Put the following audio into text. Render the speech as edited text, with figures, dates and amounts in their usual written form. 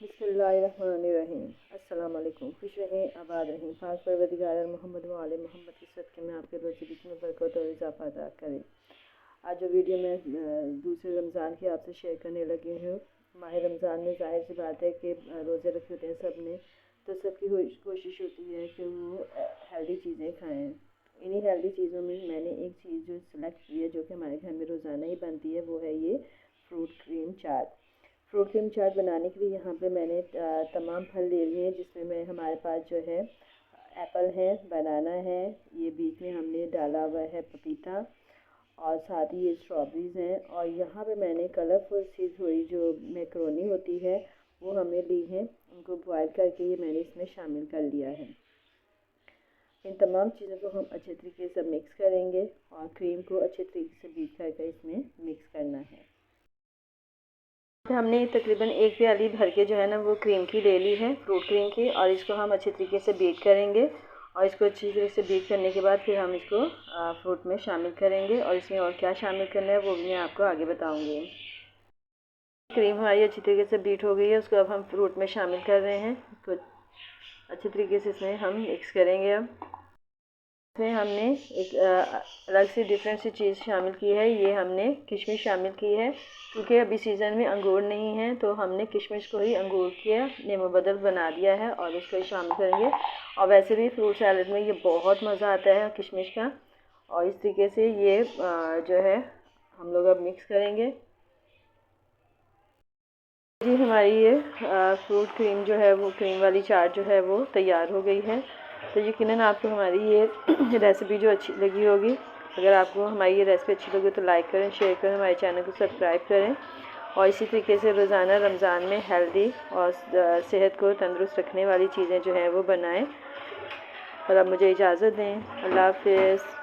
बिस्मिल्लाहिर्रहमानिर्रहीम। अस्सलाम वालेकुम। खुश रहें, आबाद रहें। पाक परवरदिगार मोहम्मद व आले मोहम्मद की सदक़े में आपके रोज़ी रोटी में बरकत और इजाफ़ा अता करे। आज जो वीडियो मैं दूसरे रमज़ान की आपसे शेयर करने लगी हूँ, माह रमज़ान में ज़ाहिर सी बात है कि रोज़े रखे होते हैं सब ने, तो सबकी कोशिश होती है कि वो हेल्दी चीज़ें खाएँ। इन्हीं हेल्दी चीज़ों में मैंने एक चीज़ जो सेलेक्ट की है, जो कि हमारे घर में रोज़ाना ही बनती है, वो है ये फ्रूट क्रीम चाट। फ्रूट क्रीम चाट बनाने के लिए यहाँ पे मैंने तमाम फल ले लिए हैं, जिसमें हमारे पास जो है एप्पल है, बनाना है, ये बीच में हमने डाला हुआ है पपीता, और साथ ही ये स्ट्रॉबेरीज़ हैं, और यहाँ पे मैंने कलरफुल सी थोड़ी जो मैक्रोनी होती है वो हमने ली है, उनको बॉयल करके ये मैंने इसमें शामिल कर लिया है। इन तमाम चीज़ों को हम अच्छे तरीके से मिक्स करेंगे और क्रीम को अच्छे तरीके से बीट करके इसमें मिक्स करना है। हमने तकरीबन एक प्याली भर के जो है ना वो क्रीम की ले ली है, फ्रूट क्रीम की, और इसको हम अच्छे तरीके से बीट करेंगे। और इसको अच्छी तरीके से बीट करने के बाद फिर हम इसको फ्रूट में शामिल करेंगे, और इसमें और क्या शामिल करना है वो भी मैं आपको आगे बताऊंगी। क्रीम हमारी अच्छी तरीके से बीट हो गई है, उसको अब हम फ्रूट में शामिल कर रहे हैं। इसको अच्छी तरीके से इसमें हम मिक्स करेंगे। अब इसमें हमने एक अलग से डिफरेंट सी चीज़ शामिल की है, ये हमने किशमिश शामिल की है, क्योंकि अभी सीज़न में अंगूर नहीं है, तो हमने किशमिश को ही अंगूर के नेमो बदल बना दिया है और इसको ही शामिल करेंगे। और वैसे भी फ्रूट सैलड में ये बहुत मज़ा आता है किशमिश का। और इस तरीके से ये जो है हम लोग अब मिक्स करेंगे। जी हमारी ये फ्रूट क्रीम जो है वो क्रीम वाली चाट जो है वो तैयार हो गई है। तो यकीनन आपको हमारी ये रेसिपी जो अच्छी लगी होगी। अगर आपको हमारी ये रेसिपी अच्छी लगी तो लाइक करें, शेयर करें, हमारे चैनल को सब्सक्राइब करें, और इसी तरीके से रोज़ाना रमज़ान में हेल्दी और सेहत को तंदुरुस्त रखने वाली चीज़ें जो हैं वो बनाएं। और अब मुझे इजाज़त दें। अल्लाह हाफ़िज़।